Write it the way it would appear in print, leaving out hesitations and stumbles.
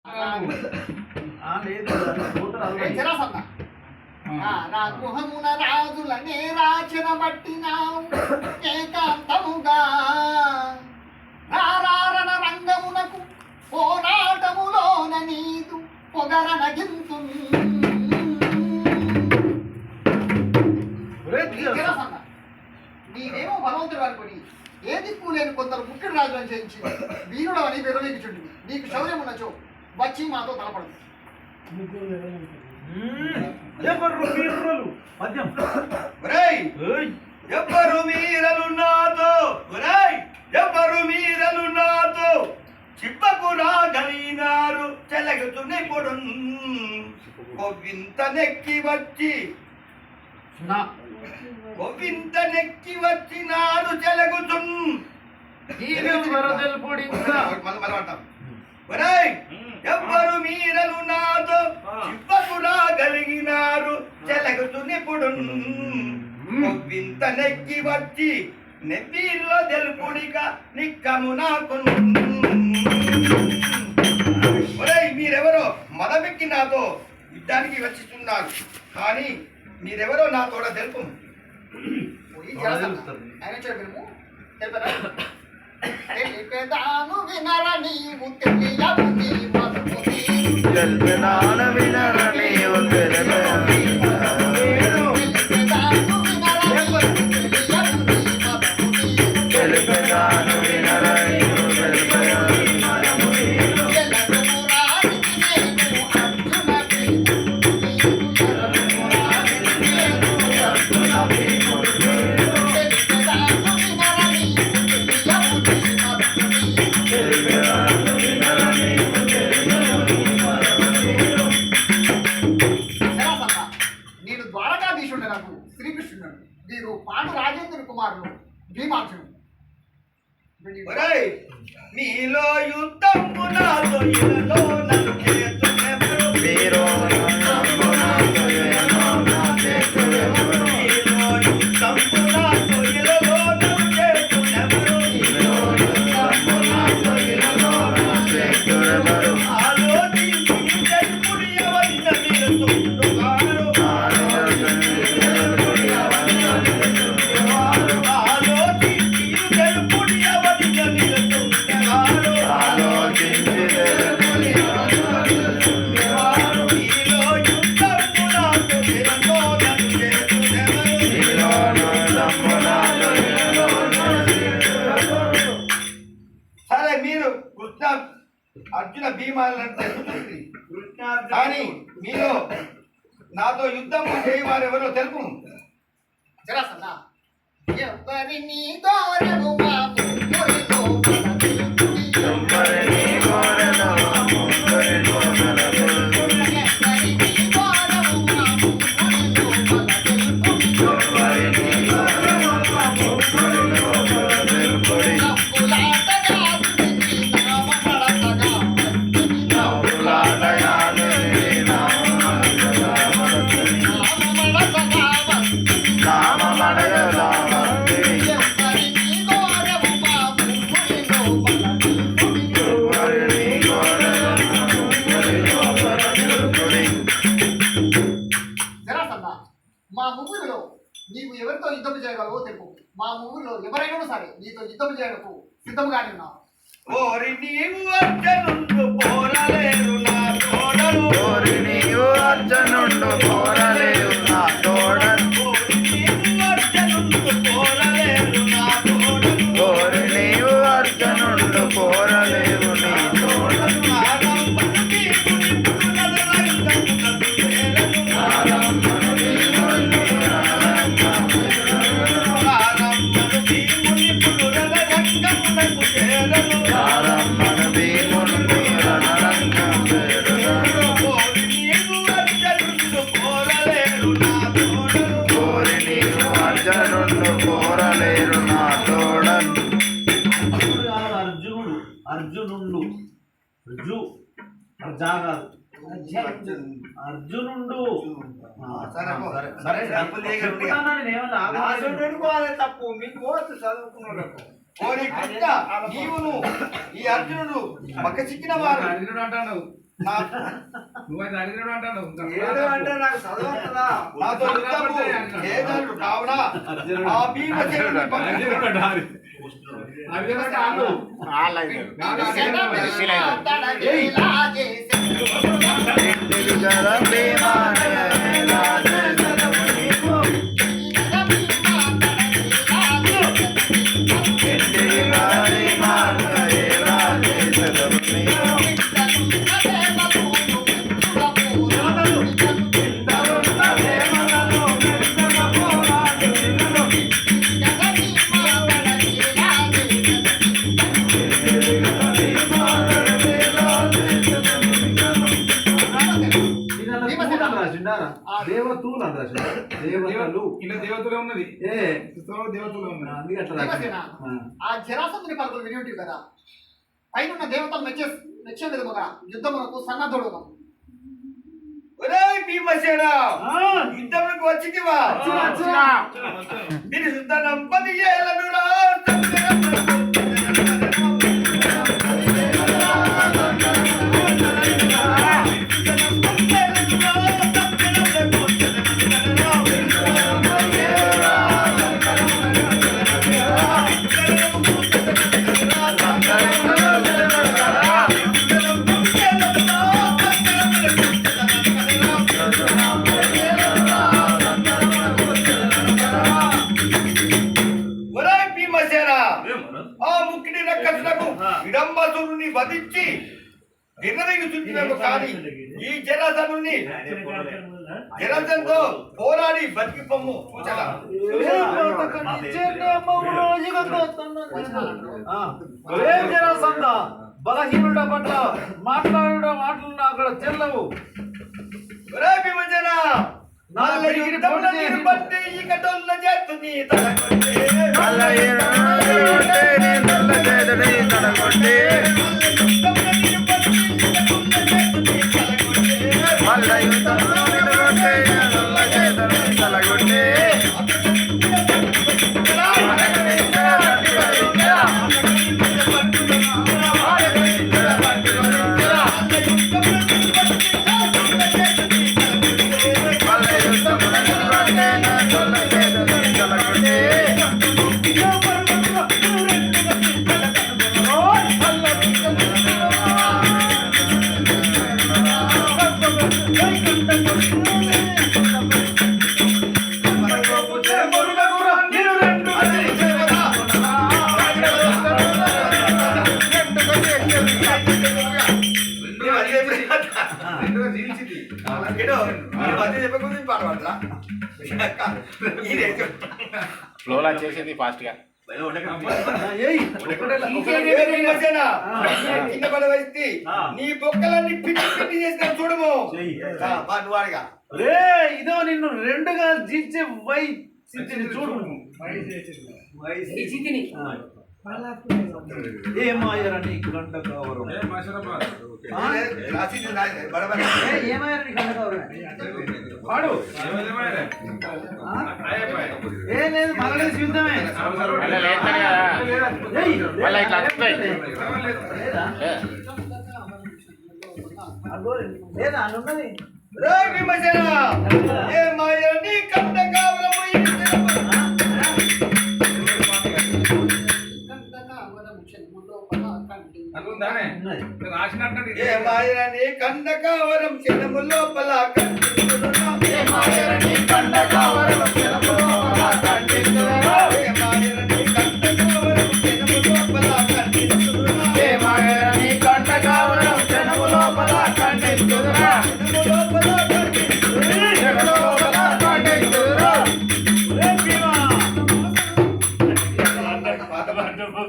నా గృహమున రాజులనే రాచన బట్టినావు ఏకాంతముగా రారణ రంగమునకు పోరాటములోన నీదు పొగరనగింతు నీవేమో బలవంతుడు అనుకుని ఏ దిక్కు లేని కొందరు ముఖ్యుడు రాజులను చేయించి వీరుడు అని విరమించుండి నీకు శౌర్యం ఉన్నచో వచ్చి మాతో తలపడు. ఎవరు మీరలు నాతో చిప్పకు రాగలిగినారు చెలగుతున్నప్పుడు కొవ్వింత నెక్కి వచ్చినారు చెలగుతున్ ఎవ్వరు మీరలు నాతో చిప్పకు రాగలిగినారు చెలగుతున్నప్పుడు కొవ్వింత నెక్కి వచ్చి నెవ్విలో తెలుపుడిక నిక్కము నాకు. మీరెవరో మదమెక్కి నాతో యుద్ధానికి వచ్చిస్తున్నారు, కానీ మీరెవరో నా తోడ తెలుపు. తెలిపెదాను వినర నీవు తెలియవు నీ మధుమతి తెలిపెదాను వినర నీవు తెలియవు తెలిపెదాను వినర నీవు వీరు పాండు రాజేంద్రుని కుమారులు భీమార్జును. మీలో యుద్ధము నాతో ఇలలో నన్ను చేతునెవరు మీలో యుద్ధము నాతో ఇలలో నన్ను చేతునెవరు అర్జున భీమాలను తెలుపుతుంది, కానీ మీరు నాతో యుద్ధం చేయవారు ఎవరో తెలుపు. మా ముగ్గురులో నీవు ఎవరితో యుద్ధం చేయగలవో తెలుపు. మా ముగ్గురులో ఎవరైనా సరే నీతో యుద్ధం చేయడకు సిద్ధంగానే ఉన్నావు. ఓరి నీవు అర్జునుండు పోరలేరు నా తోడను ఓరి నీవు అర్జునుండు పోరలేరు నా తోడను ఓరి నీవు అర్జునుండు పోరలేరు నా తోడను ఓరి నీవు అర్జునుండు పోరలేరు నీ తోడను అర్జునుండు అర్జునుండు తప్పు మీకు చదువుకున్నాడు. ఈ అర్జునుడు పక్క చిక్కిన వారు అంటాడు. ఏదో అంటే నాకు చదవట్లేదా? నాతో యుద్ధము చేయగలరు కావున ఆ భీమసేనుని దేవతలు అని రాసిండు. దేవతలు ఇలా దేవతలే ఉన్నది ఏ పుస్తకంలో దేవతలే ఉన్నది అందుకే అట్లా భీమసేన, రాసిండు. ఆ జరాసంధుని పలుకులు విని ఉంటుంది కదా, పైన ఉన్న దేవతలు మెచ్చే విధముగా యుద్ధమునకు సన్నద్ధుడు. ఒరేయ్ భీమసేన, యుద్ధములకు వచ్చితివా? మీరు శుద్ధ నంపది ఏలను రా. ఒరేయ్ భీమసేన, ఆ ముక్కిడి రక్కసులకు విడంబసురుని వధించి విర్రవీగుచుంటివేమో కానీ ఈ జరాసంధుని జరాసంతో పోరాడి బతికి పొమ్ము. బలహీనుడ పట్ల మాట్లాడడం మాటలు అక్కడ చెల్లవు. ఒరేయ్ భీమసేన, నాలుగు యుద్ధముల నీరు పట్టి ఈ కటోళ్ళ చేతుని తలకొట్టే. ఫ్లోలా చేసేది ఫాస్ట్ గా కింద పడవేసి నీ బొక్కలన్నీ పిచ్చి పిచ్చి చేసిన చూడము. రే ఇదో నిన్ను రెండుగా జీర్చే వై స్థితిని చూడు. ఏ మాయరా నీ గంట కావరం? ఏమాయరా నీ గంట కావరం? వాడు ఏ లేదు మళ్ళీ యుద్ధమే. మళ్ళీ ఇట్లా లేదా అనున్నది ఏ మాయని కంట కావరము ఏ మాయని కంట కావరం చెడము లోపల కంట